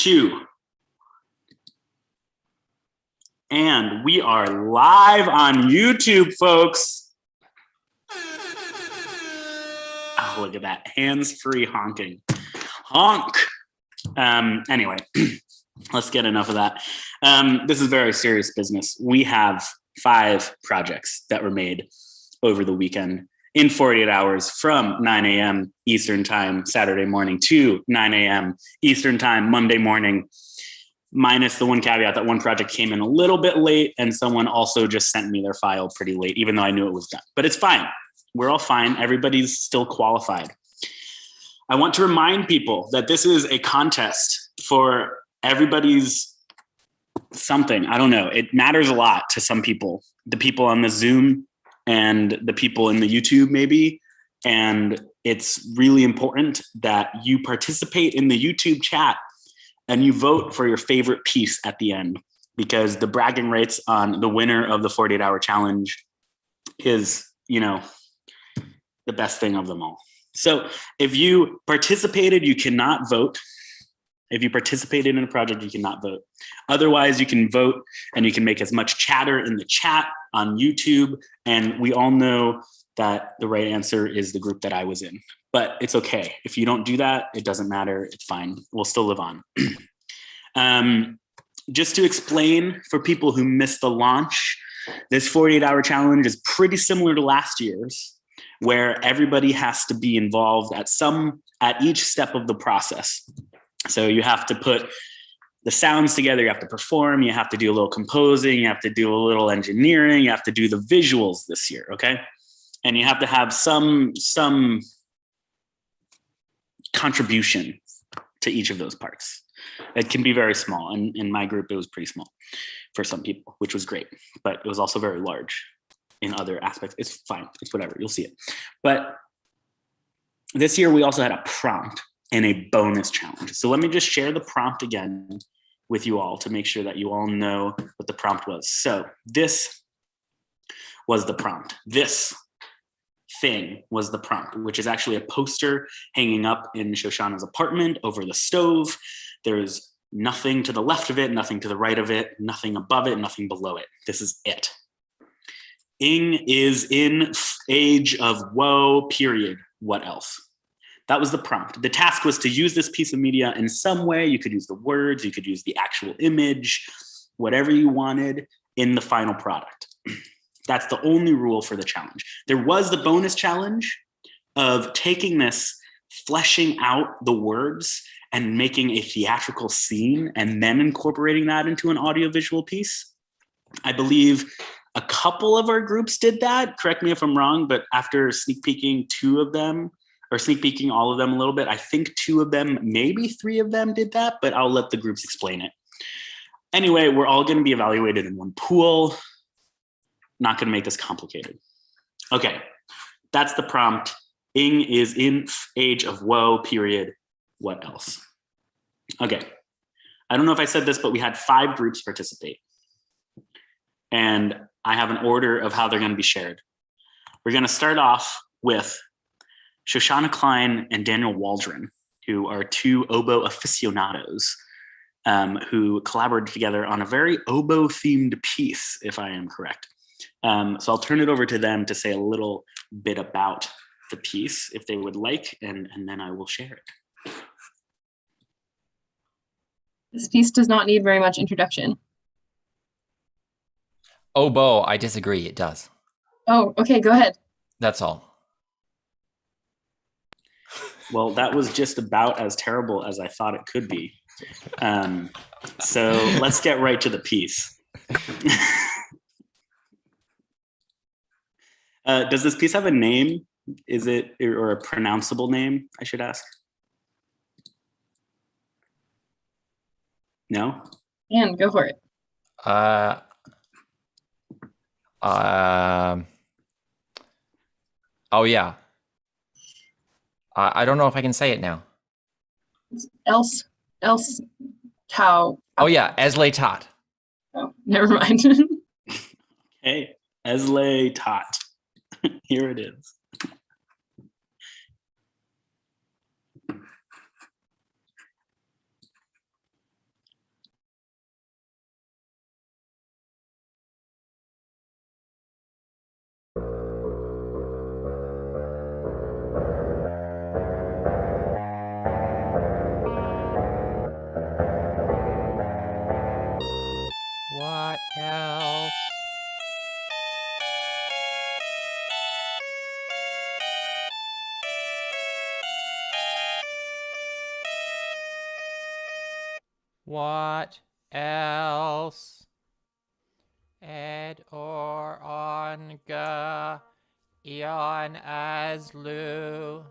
two. And we are live on YouTube, folks. Oh, look at that. Hands-free honking. Honk. Anyway, let's get enough of that. This is very serious business. We have 5 projects that were made over the weekend in 48 hours from 9 a.m. Eastern time, Saturday morning to 9 a.m. Eastern time, Monday morning, minus the one caveat that one project came in a little bit late and someone also just sent me their file pretty late, even though I knew it was done. But it's fine. We're all fine. Everybody's still qualified. I want to remind people that this is a contest for everybody's something. I don't know. It matters a lot to some people, the people on the Zoom and the people in the YouTube maybe. And it's really important that you participate in the YouTube chat and you vote for your favorite piece at the end, because the bragging rights on the winner of the 48-hour challenge is, you know, the best thing of them all. So if you participated, you cannot vote. If you participated in a project, you cannot vote. Otherwise, you can vote and you can make as much chatter in the chat on YouTube. And we all know that the right answer is the group that I was in. But it's okay. If you don't do that, it doesn't matter. It's fine. We'll still live on. Just to explain for people who missed the launch, this 48-hour challenge is pretty similar to last year's, where everybody has to be involved at each step of the process. So you have to put the sounds together, you have to perform, you have to do a little composing, you have to do a little engineering, you have to do the visuals this year, okay? And you have to have some contribution to each of those parts. It can be very small. And in my group, it was pretty small for some people, which was great, but it was also very large in other aspects. It's fine, it's whatever, you'll see it. But this year we also had a prompt and a bonus challenge. So let me just share the prompt again with you all to make sure that you all know what the prompt was. So this was the prompt. This thing was the prompt, which is actually a poster hanging up in Shoshana's apartment over the stove. There's nothing to the left of it, nothing to the right of it, nothing above it, nothing below it. This is it. Ing is in age of woe, period. What else? That was the prompt. The task was to use this piece of media in some way. You could use the words, you could use the actual image, whatever you wanted in the final product. That's the only rule for the challenge. There was the bonus challenge of taking this, fleshing out the words and making a theatrical scene and then incorporating that into an audiovisual piece. I believe a couple of our groups did that. Correct me if I'm wrong, but after sneak peeking 2 of them, or sneak peeking all of them a little bit, I think 2 of them, maybe 3 of them did that, but I'll let the groups explain it. Anyway, we're all gonna be evaluated in one pool. Not gonna make this complicated. Okay, that's the prompt. Ing is in age of woe, period. What else? Okay, I don't know if I said this, but we had 5 groups participate. And I have an order of how they're gonna be shared. We're gonna start off with Shoshana Klein and Daniel Waldron, who are 2 oboe aficionados who collaborated together on a very oboe-themed piece, if I am correct. So I'll turn it over to them to say a little bit about the piece, if they would like, and then I will share it. This piece does not need very much introduction. Oboe, I disagree, it does. Oh, okay, go ahead. That's all. Well, that was just about as terrible as I thought it could be. So let's get right to the piece. Does this piece have a name? Is it, or a pronounceable name, I should ask? No? And go for it. Oh yeah. I don't know if I can say it now. Else, Tao. Oh yeah, Esley Tot. Oh, never mind. Hey, Esley Tot. Here it is. What else? Ed or onga ion as lu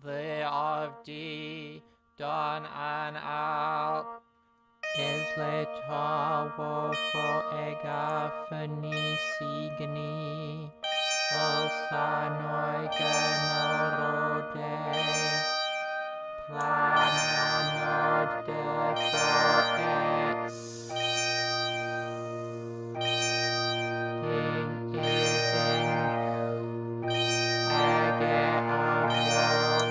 the of d don an al is leta wofo ega fenisigni Osanoi ganorode plananod defo ex in ising age amor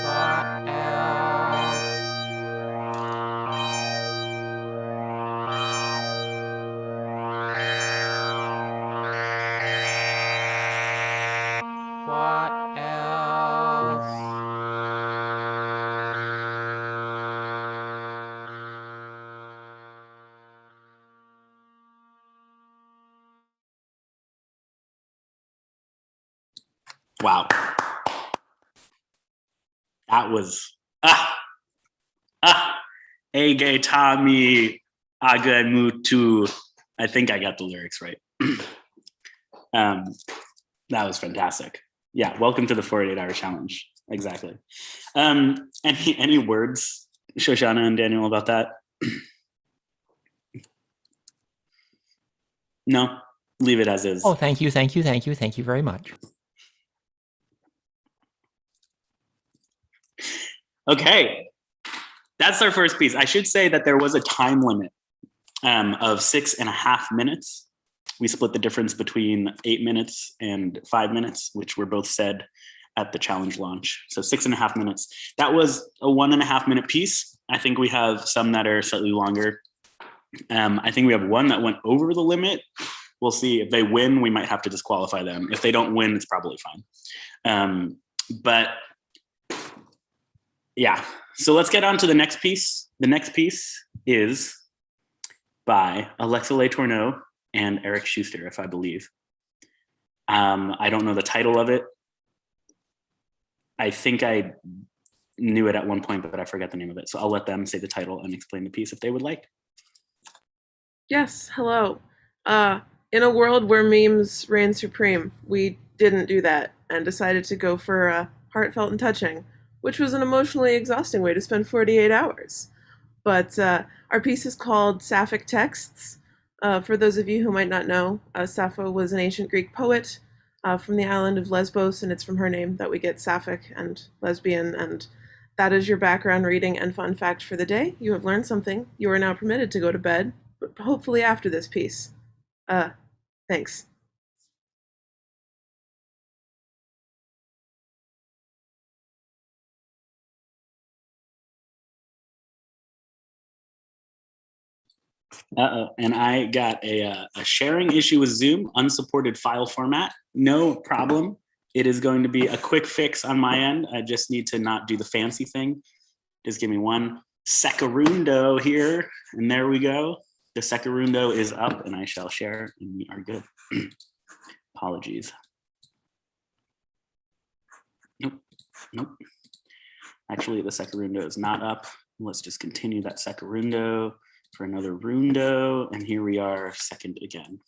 what else what else Wow. That was Ege Tami Agamutu. I think I got the lyrics right. That was fantastic. Yeah, welcome to the 48-hour challenge. Exactly. Any words, Shoshana and Daniel, about that? No, leave it as is. Oh, thank you very much. Okay, that's our first piece. I should say that there was a time limit of 6.5 minutes. We split the difference between 8 minutes and 5 minutes, which were both said at the challenge launch. So 6.5 minutes. That was a 1.5 minute piece. I think we have some that are slightly longer. I think we have one that went over the limit. We'll see. If they win, we might have to disqualify them. If they don't win, it's probably fine. But yeah, so let's get on to the next piece. The next piece is by Alexa Letourneau and Eric Schuster, if I believe. I don't know the title of it. I think I knew it at one point, but I forgot the name of it. So I'll let them say the title and explain the piece if they would like. Yes, hello. In a world where memes reign supreme, we didn't do that and decided to go for heartfelt and touching, which was an emotionally exhausting way to spend 48 hours. But our piece is called Sapphic Texts. For those of you who might not know, Sappho was an ancient Greek poet from the island of Lesbos, and it's from her name that we get sapphic and lesbian, and that is your background reading and fun fact for the day. You have learned something. You are now permitted to go to bed, but hopefully after this piece. Thanks. And I got a sharing issue with Zoom, unsupported file format. No problem. It is going to be a quick fix on my end. I just need to not do the fancy thing. Just give me one secundo here, and there we go. The secundo is up, and I shall share, and we are good. Apologies. Nope. Actually, the secundo is not up. Let's just continue that secundo for another rundo, and here we are, second again.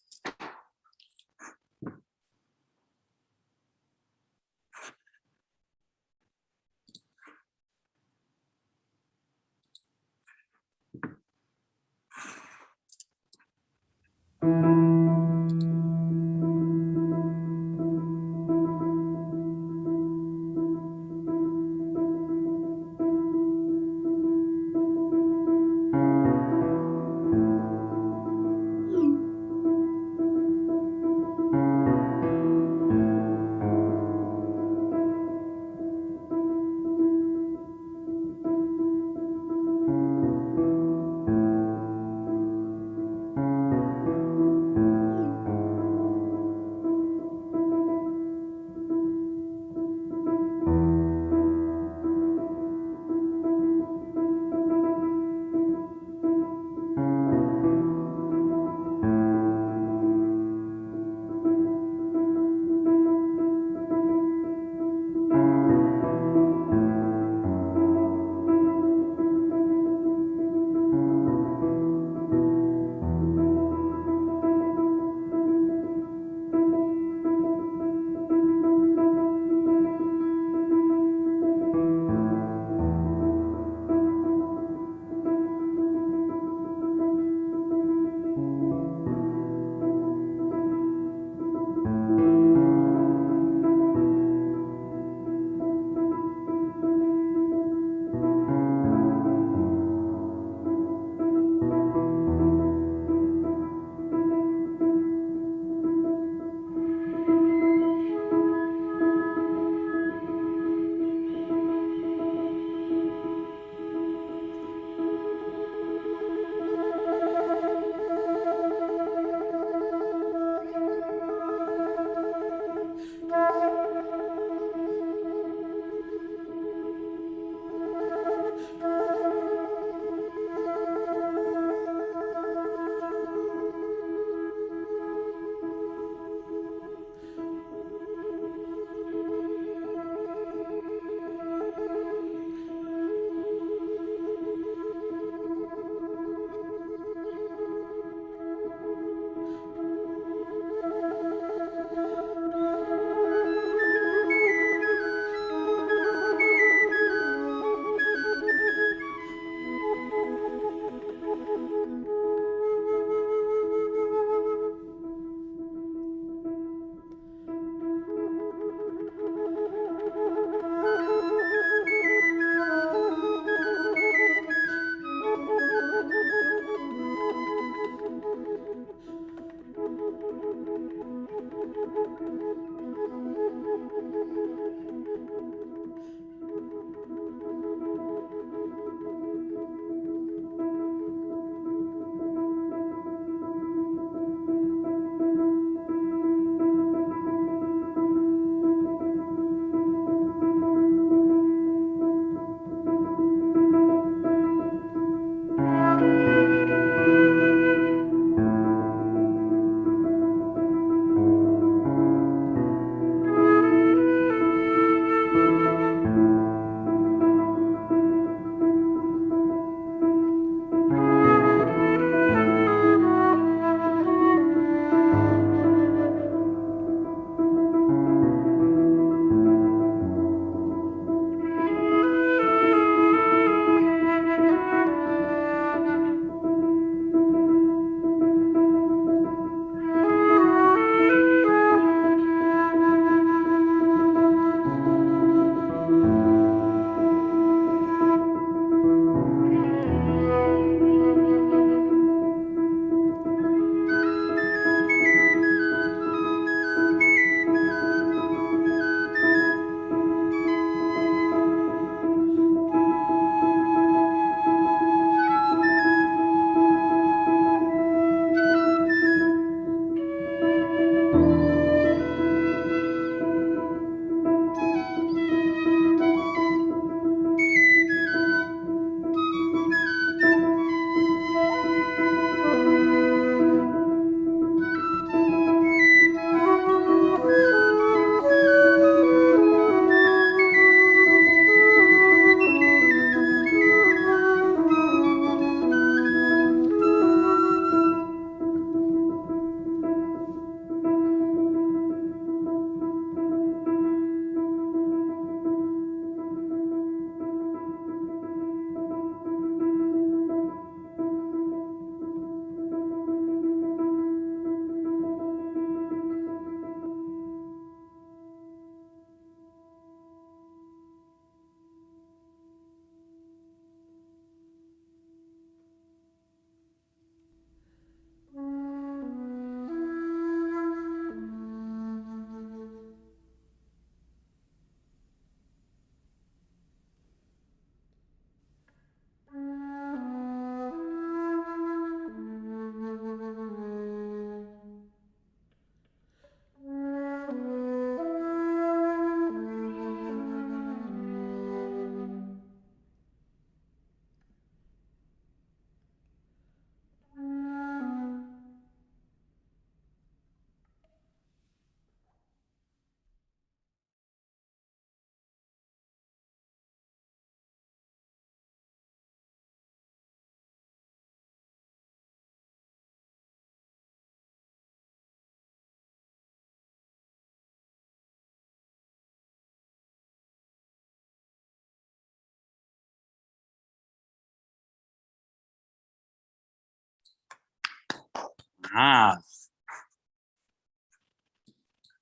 Ah,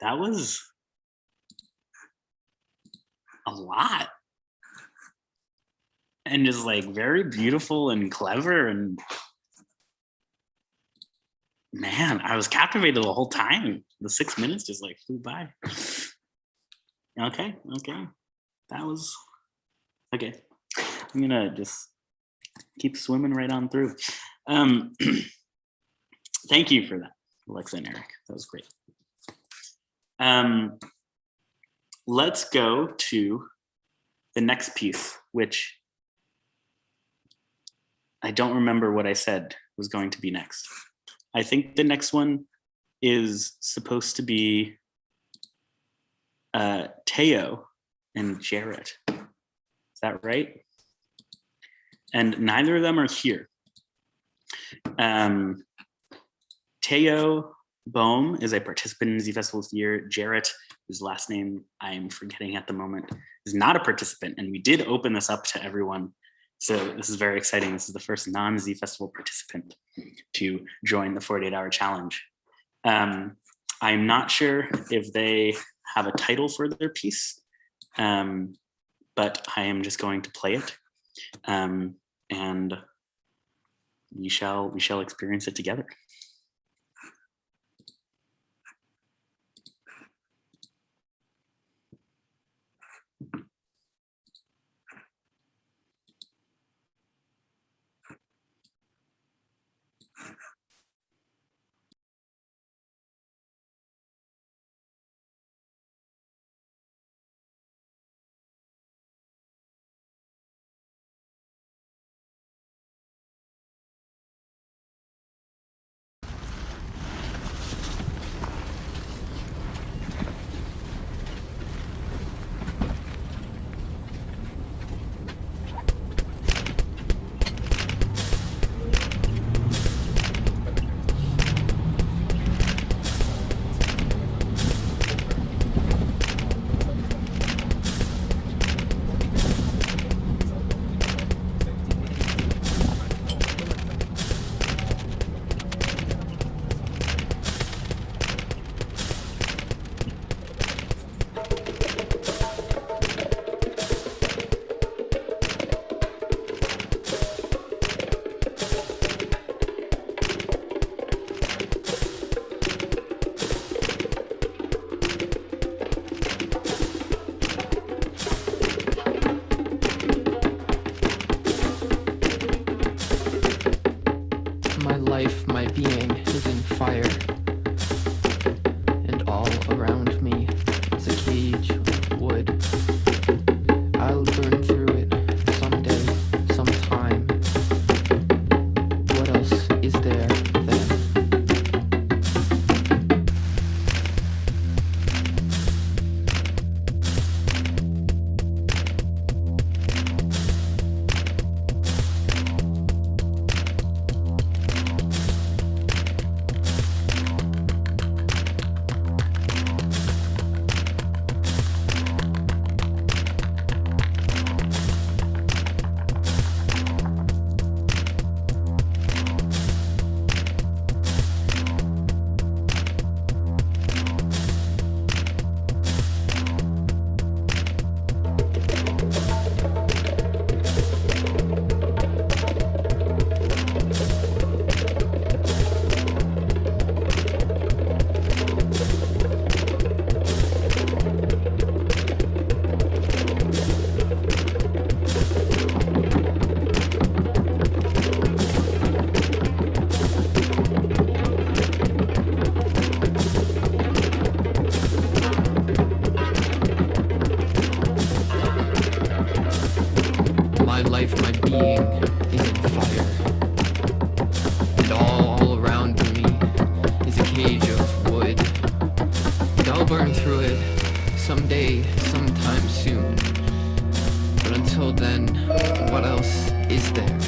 that was a lot. And just like very beautiful and clever, and man, I was captivated the whole time. The 6 minutes just like flew by. Okay. That was okay. I'm gonna just keep swimming right on through. Thank you for that, Alexa and Eric. That was great. Let's go to the next piece, which I don't remember what I said was going to be next. I think the next one is supposed to be Teo and Jarrett. Is that right? And neither of them are here. Teo Bohm is a participant in zFestival this year. Jarrett, whose last name I'm forgetting at the moment, is not a participant. And we did open this up to everyone. So this is very exciting. This is the first non-zFestival participant to join the 48-hour challenge. I'm not sure if they have a title for their piece, but I am just going to play it, and we shall experience it together. My life, my being is in fire, and all around me is a cage of wood. I'll burn through it someday, sometime. What else is there then? My life, my being is in fire, and all around me is a cage of wood. And I'll burn through it someday, sometime soon. But until then, what else is there?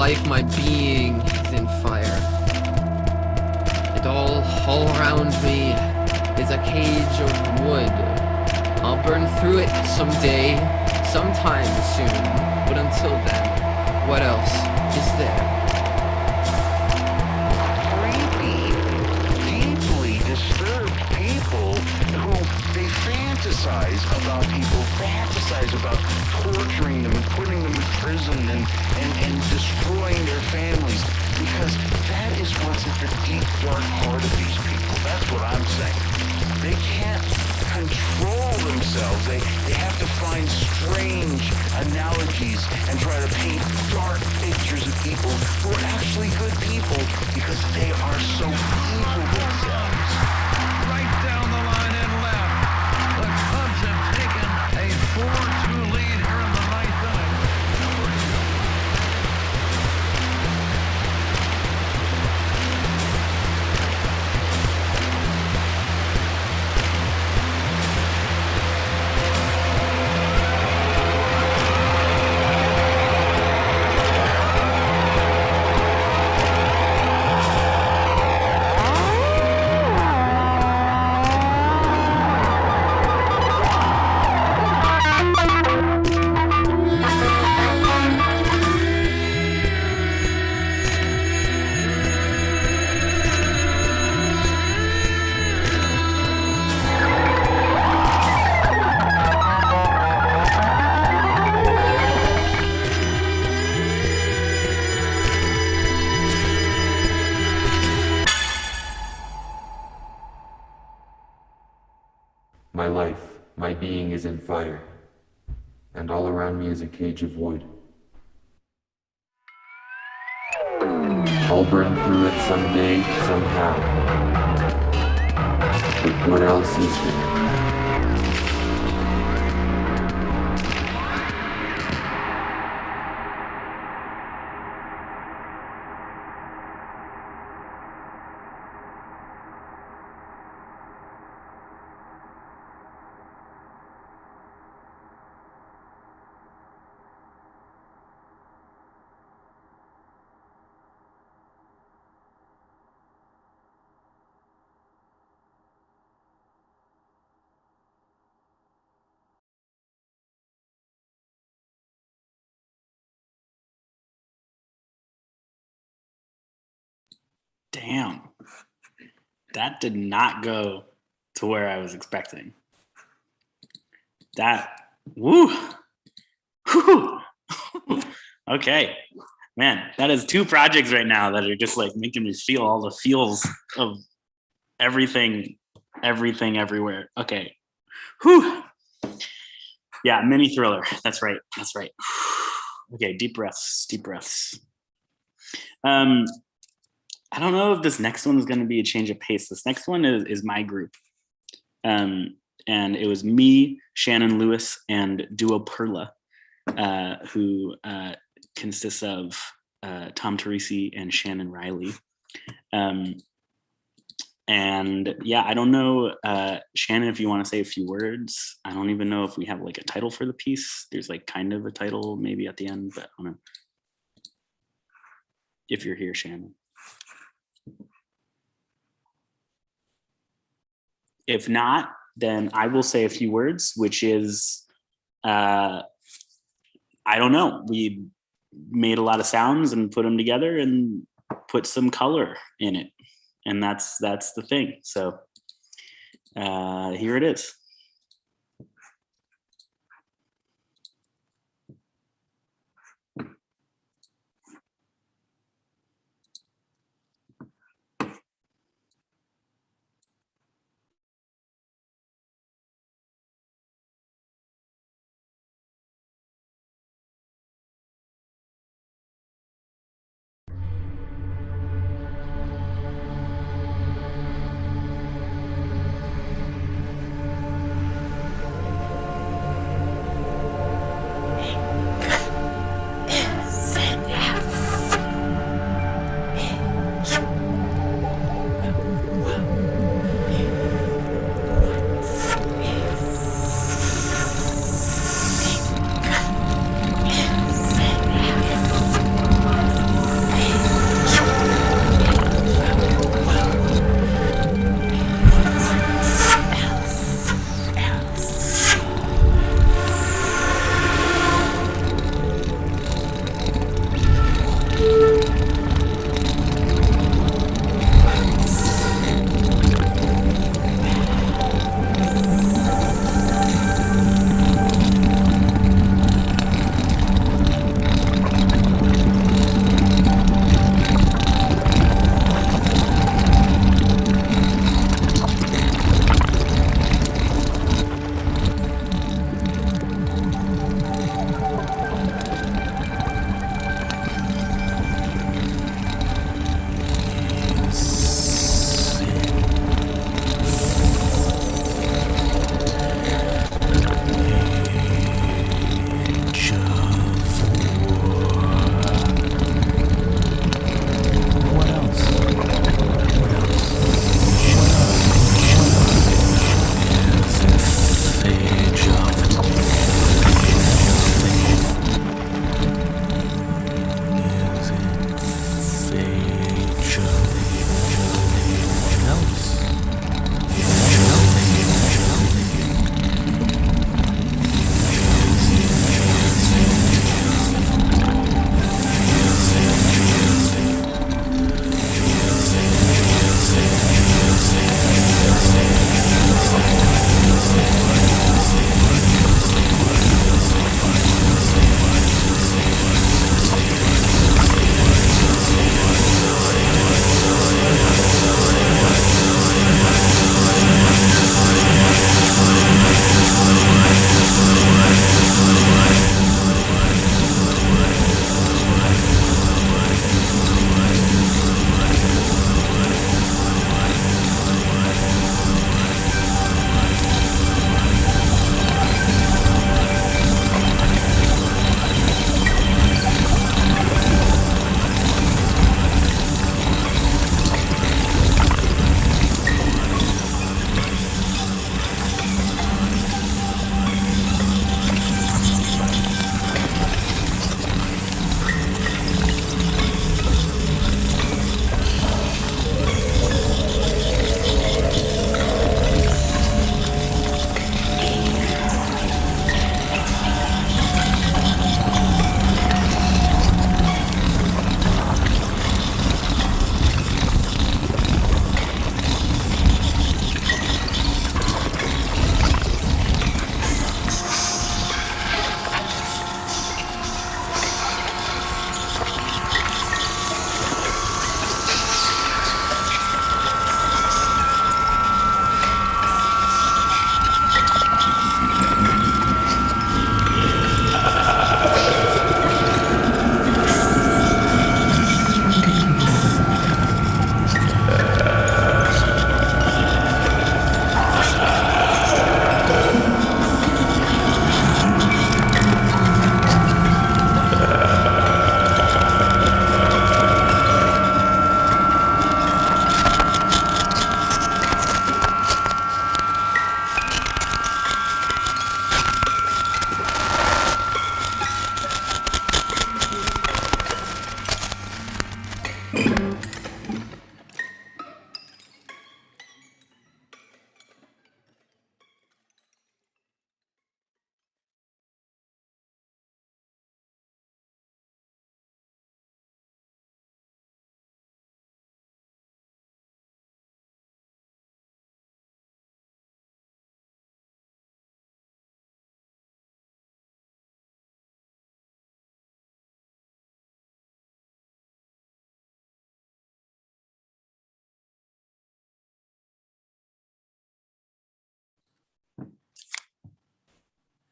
life, my being is in fire. And all around me is a cage of wood. I'll burn through it someday, sometime soon. But until then, what else is there? Creepy, deeply disturbed people who they fantasize about people, fantasize about torturing them and putting them in prison and destroying their families, because that is what's at the deep, dark heart of these people. That's what I'm saying. They can't control themselves. They have to find strange analogies and try to paint dark pictures of people who are actually good people because they are so evil themselves. Right down the line and left. The Cubs have taken a 4-2 lead here in the ninth inning. My life, my being is in fire, and all around me is a cage of wood. I'll burn through it someday, somehow. But what else is there? Damn. That did not go to where I was expecting. Woo. Whew. Okay. Man, that is 2 projects right now that are just like making me feel all the feels of everything, everywhere. Okay. Whew. Yeah, mini thriller. That's right. Okay, deep breaths. I don't know if this next one is going to be a change of pace. This next one is my group. And it was me, Shannon Lewis, and Duo Perla, who consists of Tom Teresi and Shannon Riley. And yeah, I don't know, Shannon, if you want to say a few words. I don't even know if we have like a title for the piece. There's like kind of a title maybe at the end, but I don't know. If you're here, Shannon. If not, then I will say a few words, which is, I don't know. We made a lot of sounds and put them together and put some color in it. And that's the thing. So here it is.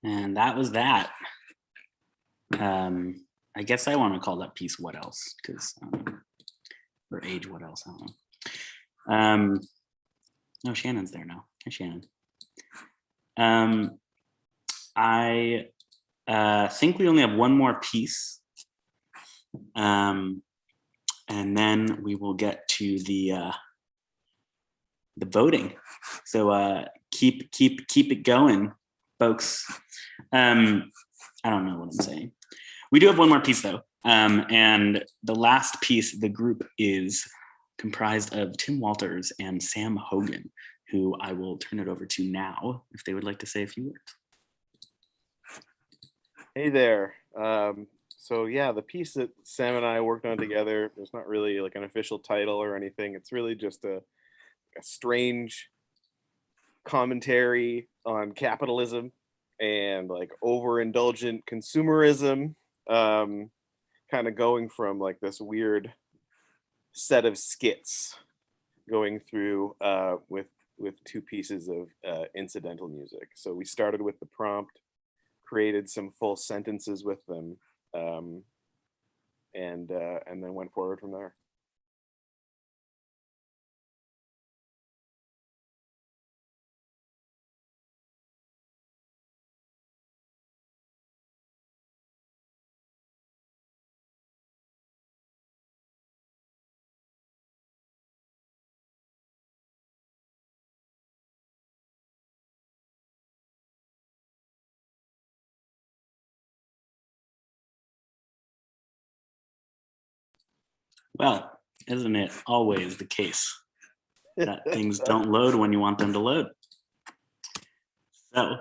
And that was that. I guess I want to call that piece What Else, because or Age What Else, I don't know. No, Shannon's there now. Hi, Shannon. I think we only have one more piece. And then we will get to the voting. So keep it going, folks. I don't know what I'm saying. We do have one more piece though. And the last piece of the group is comprised of Tim Walters and Sam Hogan, who I will turn it over to now if they would like to say a few words. Hey there. So yeah, the piece that Sam and I worked on together, there's not really like an official title or anything. It's really just a strange commentary on capitalism and like overindulgent consumerism, kind of going from like this weird set of skits going through with two pieces of incidental music. So we started with the prompt, created some full sentences with them, and then went forward from there. Well, isn't it always the case that things don't load when you want them to load? So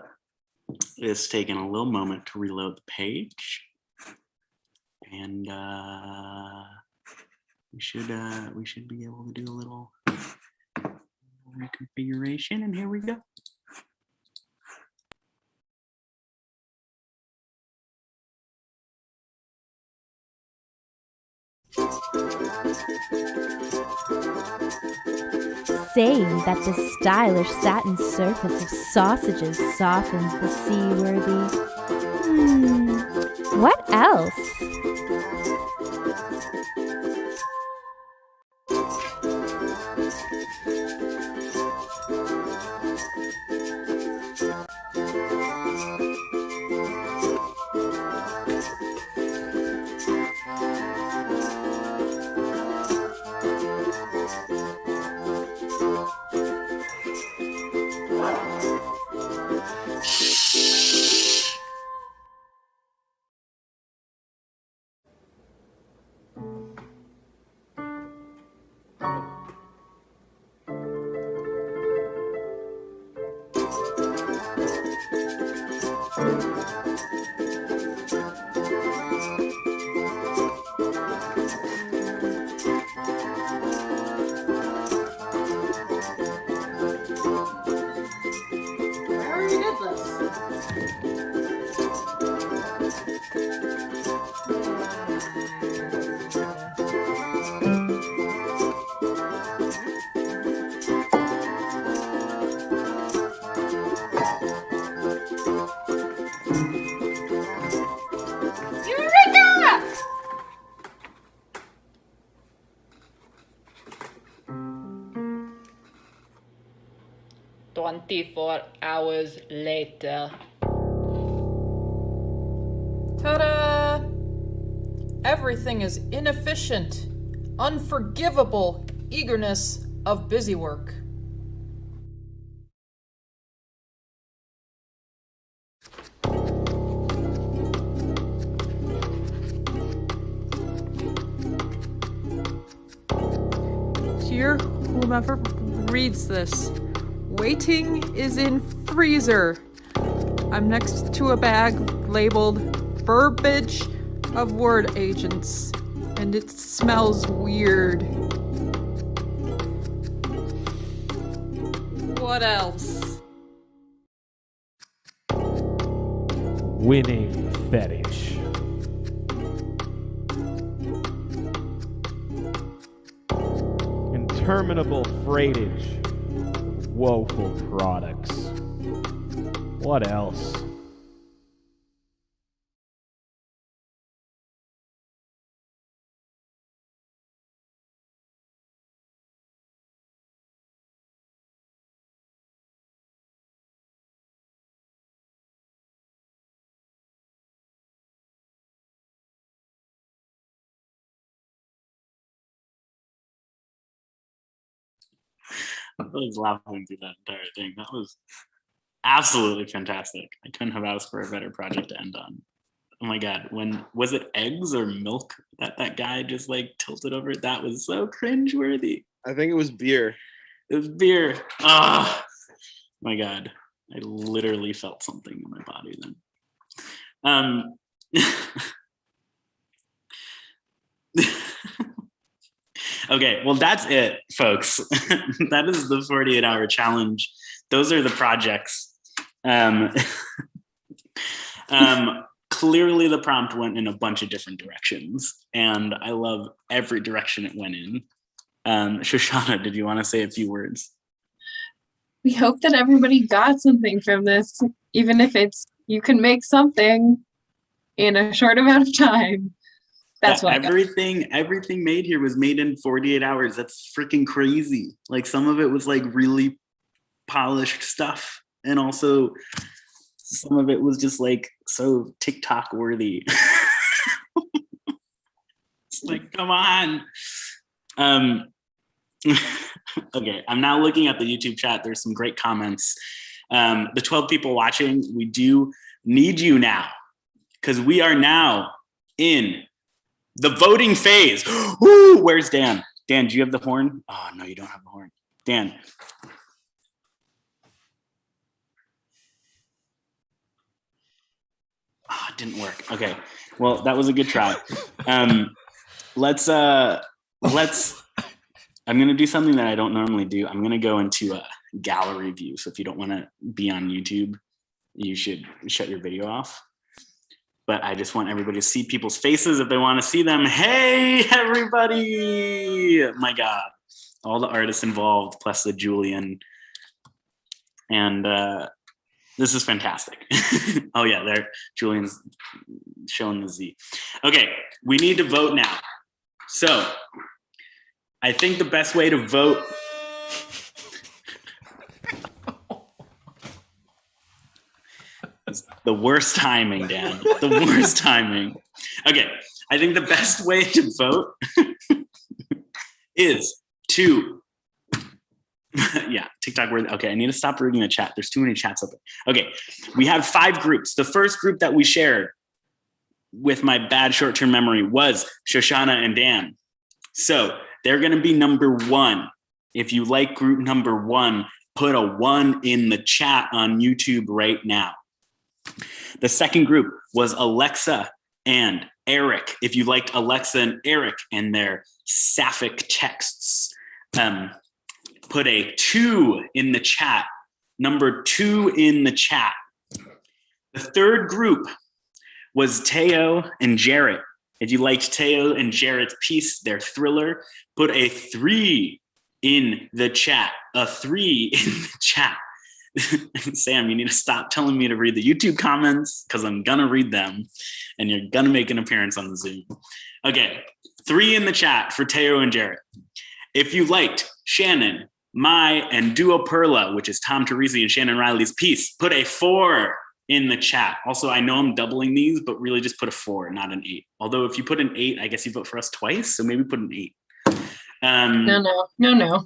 it's taken a little moment to reload the page, and we should be able to do a little reconfiguration. And here we go. Saying that the stylish satin surface of sausages softens the seaworthy. What else? "24 hours later." Ta-da! Everything is inefficient, unforgivable eagerness of busy work. Dear whomever reads this, waiting is in freezer. I'm next to a bag labeled verbiage of word agents, and it smells weird. What else? Winning fetish. Interminable freightage of woeful products. What else? I was laughing through that entire thing. That was absolutely fantastic. I couldn't have asked for a better project to end on. Oh my God, when was it eggs or milk that guy just like tilted over? That was so cringeworthy. I think it was beer. It was beer. Ah, my God. I literally felt something in my body then. Okay, well, that's it, folks. That is the 48-hour challenge. Those are the projects. Clearly, the prompt went in a bunch of different directions, and I love every direction it went in. Shoshana, did you want to say a few words? We hope that everybody got something from this, even if it's you can make something in a short amount of time. That's what everything made here was made in 48 hours. That's freaking crazy. Like some of it was like really polished stuff, and also some of it was just like so TikTok worthy. It's like, come on. Okay, I'm now looking at the YouTube chat. There's some great comments. The 12 people watching, we do need you now, because we are now in the voting phase. Woo, where's Dan? Dan, do you have the horn? Oh, no, you don't have the horn. Dan. Oh, it didn't work. Okay, well, that was a good try. Let's, I'm gonna do something that I don't normally do. I'm gonna go into a gallery view. So if you don't wanna be on YouTube, you should shut your video off. But I just want everybody to see people's faces if they want to see them. Hey, everybody! My God, all the artists involved, plus the Julian. And this is fantastic. Oh yeah, there, Julian's showing the Z. Okay, we need to vote now. So I think the best way to vote the worst timing, Dan. The worst timing. Okay, I think the best way to vote is to, yeah, TikTok word. Okay, I need to stop reading the chat. There's too many chats open. Okay, we have 5 groups. The first group that we shared with my bad short-term memory was Shoshana and Dan. So they're gonna be number 1. If you like group number 1, put a 1 in the chat on YouTube right now. The second group was Alexa and Eric. If you liked Alexa and Eric and their sapphic texts, put a 2 in the chat. Number 2 in the chat. The third group was Teo and Jarrett. If you liked Teo and Jarrett's piece, their thriller, put a 3 in the chat. A 3 in the chat. Sam, you need to stop telling me to read the YouTube comments because I'm gonna read them and you're gonna make an appearance on the Zoom. Okay, 3 in the chat for Teo and Jarrett. If you liked Shannon, Mai, and Duo Perla, which is Tom Teresi and Shannon Riley's piece, put a 4 in the chat. Also, I know I'm doubling these, but really just put a 4, not an 8. Although if you put an 8, I guess you vote for us twice, so maybe put an 8. No.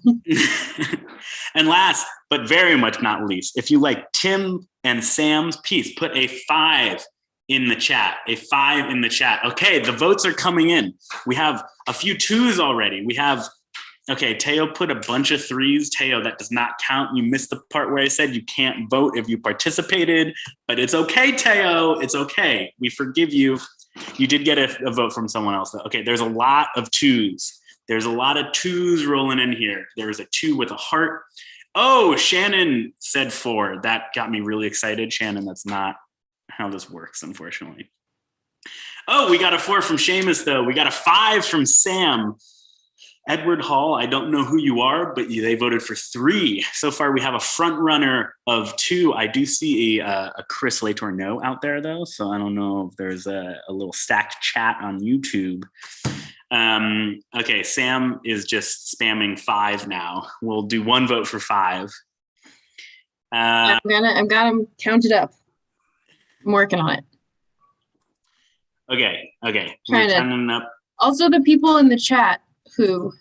And last, but very much not least, if you like Tim and Sam's piece, put a 5 in the chat. A 5 in the chat. Okay, the votes are coming in. We have a few 2s already. We have, okay, Teo put a bunch of 3s. Teo, that does not count. You missed the part where I said you can't vote if you participated, but it's okay, Teo. It's okay. We forgive you. You did get a vote from someone else, though. Okay, there's a lot of 2s. There's a lot of 2s rolling in here. There's a 2 with a heart. Oh, Shannon said 4. That got me really excited. Shannon, that's not how this works, unfortunately. Oh, we got a 4 from Seamus, though. We got a 5 from Sam. Edward Hall, I don't know who you are, but they voted for 3. So far, we have a front runner of 2. I do see a Chris Latourneau out there, though, so I don't know if there's a little stacked chat on YouTube. Okay, Sam is just spamming 5 now. We'll do 1 vote for 5. I've got them counted up. I'm working on it. Okay. Trying We're to- counting up. Also, the people in the chat who.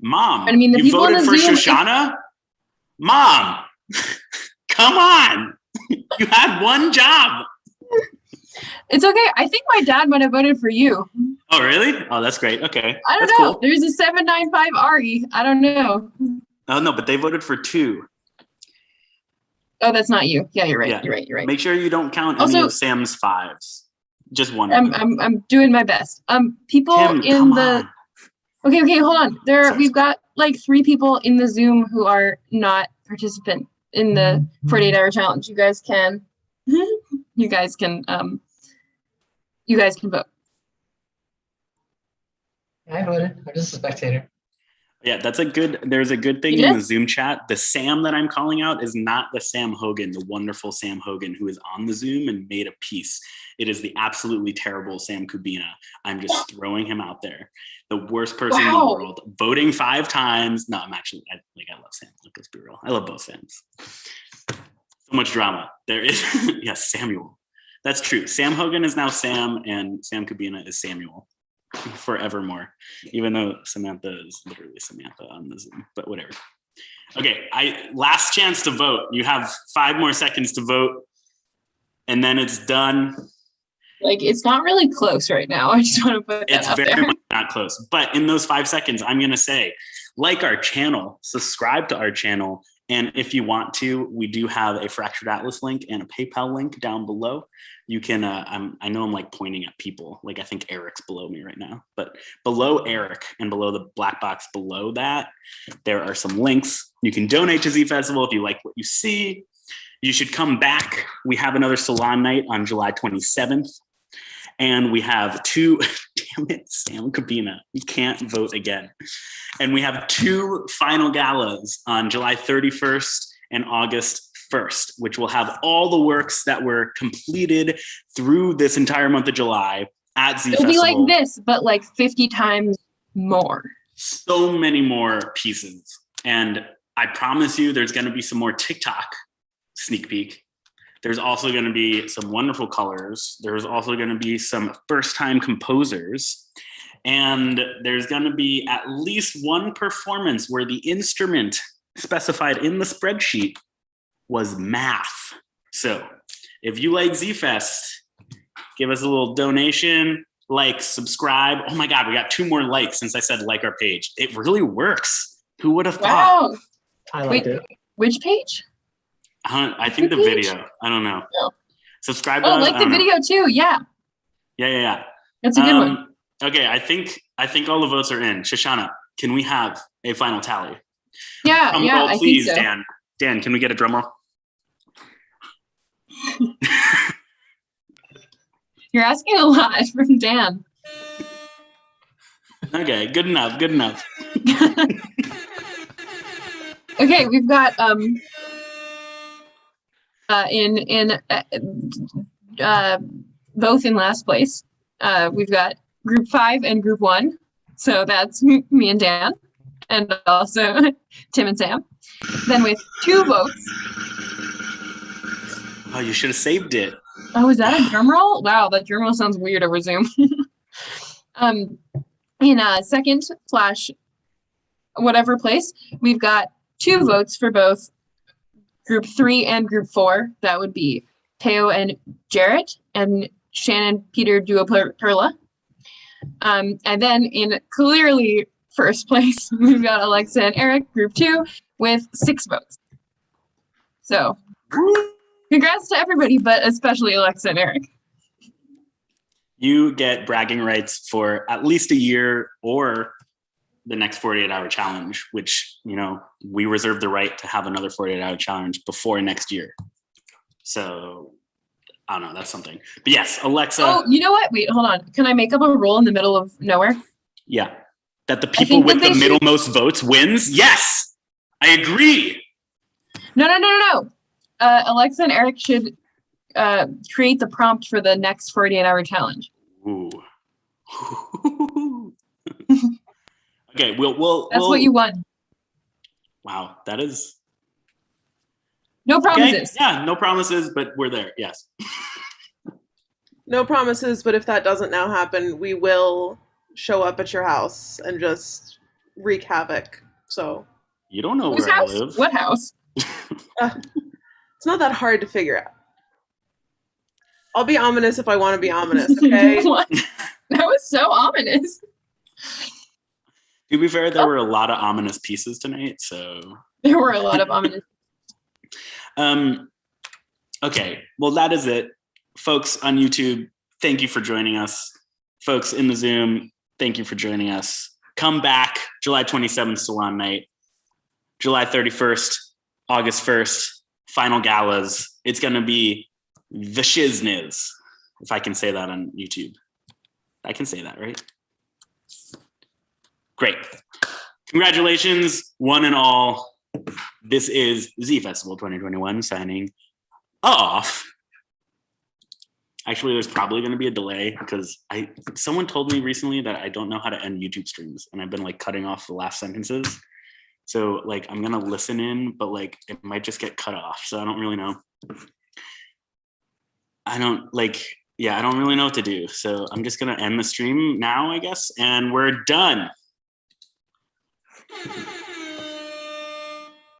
Mom, I mean, the you people in voted the for Zoom. Shoshana? Mom, come on. You had one job. It's okay. I think my dad might have voted for you. Oh, really? Oh, that's great. Okay. I don't That's know. cool. There's a 795 Ari. I don't know. Oh, no, but they voted for 2. Oh, that's not you. Yeah, you're right. Yeah. You're right. You're right. Make sure you don't count any Also- of Sam's 5s. Just one. of I'm them. I'm doing my best. People Tim, in come the on. Okay, hold on. Sorry. We've got like 3 people in the Zoom who are not participant in the 48-hour challenge. You guys can you guys can vote. I voted. I'm just a spectator. Yeah, there's a good thing You in did? the Zoom chat. The Sam that I'm calling out is not the Sam Hogan, the wonderful Sam Hogan who is on the Zoom and made a piece. It is the absolutely terrible Sam Kubina. I'm just throwing him out there. The worst person in the Wow. world, voting 5 times. No, I love Sam. Let's be real. I love both Sams. So much drama. There is, yes, Samuel. That's true. Sam Hogan is now Sam, and Sam Kubina is Samuel. Forevermore, even though Samantha is literally Samantha on the Zoom, but whatever. Okay, last chance to vote. You have 5 more seconds to vote, and then it's done. Like, it's not really close right now. I just want to put that It's out very there. much not close. But in those 5 seconds, I'm gonna say, like our channel, subscribe to our channel, and if you want to, we do have a Fractured Atlas link and a PayPal link down below. You can, I know I'm like pointing at people, like I think Eric's below me right now, but below Eric and below the black box below that, there are some links. You can donate to zFestival if you like what you see. You should come back. We have another salon night on July 27th. And we have 2, damn it, Sam Kabina, you can't vote again. And we have 2 final galas on July 31st and August 1st, which will have all the works that were completed through this entire month of July at zFestival. It'll be like this, but like 50 times more. So many more pieces. And I promise you there's going to be some more TikTok sneak peek. There's also going to be some wonderful colors. There's also going to be some first-time composers. And there's going to be at least one performance where the instrument specified in the spreadsheet was math. So if you like zFest, give us a little donation, like, subscribe. Oh my God, we got 2 more likes since I said like our page. It really works. Who would have thought? Wow. I liked it. Which page? I think the page? video. I don't know. Oh. Subscribe to Oh, us. like I the don't know. video too. Yeah, Yeah. that's a good one. Okay, I think all the votes are in. Shoshana, can we have a final tally? Yeah, Drum yeah, roll, I please, think so. Dan. Dan, can we get a drum roll? You're asking a lot from Dan. Okay, good enough. Good enough. Okay, we've got both in last place. We've got group 5 and group 1. So that's me and Dan, and also Tim and Sam. Then with 2 votes. Oh, you should have saved it. Oh, is that a drum roll? Wow, that drum roll sounds weird over Zoom. In second / whatever place, we've got 2 votes for both group 3 and group 4. That would be Teo and Jarrett and Shannon Peter Duoperla. And then in clearly first place, we've got Alexa and Eric, group 2, with 6 votes. So congrats to everybody, but especially Alexa and Eric. You get bragging rights for at least a year or the next 48-hour challenge, which, we reserve the right to have another 48-hour challenge before next year. So I don't know, that's something. But yes, Alexa. Oh, you know what? Wait, hold on. Can I make up a rule in the middle of nowhere? Yeah. That the people with the middlemost votes wins? Yes, I agree. No. Alexa and Eric should create the prompt for the next 48-hour challenge. Ooh. Okay, we'll. That's what you won. Wow, that is. No promises. Okay. Yeah, no promises, but we're there. Yes. No promises, but if that doesn't now happen, we will show up at your house and just wreak havoc. So you don't know Whose where house? I live. What house? It's not that hard to figure out. I'll be ominous if I want to be ominous, okay? What? That was so ominous. To be fair, there were a lot of ominous pieces tonight, so. There were a lot of ominous. Okay, well, that is it. Folks on YouTube, thank you for joining us. Folks in the Zoom, thank you for joining us. Come back, July 27th, Salon Night. July 31st, August 1st, final galas. It's going to be the shizniz, if I can say that on YouTube. I can say that, right? Great. Congratulations, one and all. This is zFestival 2021 signing off. Actually, there's probably going to be a delay because someone told me recently that I don't know how to end YouTube streams, and I've been like cutting off the last sentences. So like I'm gonna listen in, but like it might just get cut off. So I don't really know. I don't really know what to do. So I'm just gonna end the stream now, I guess, and we're done.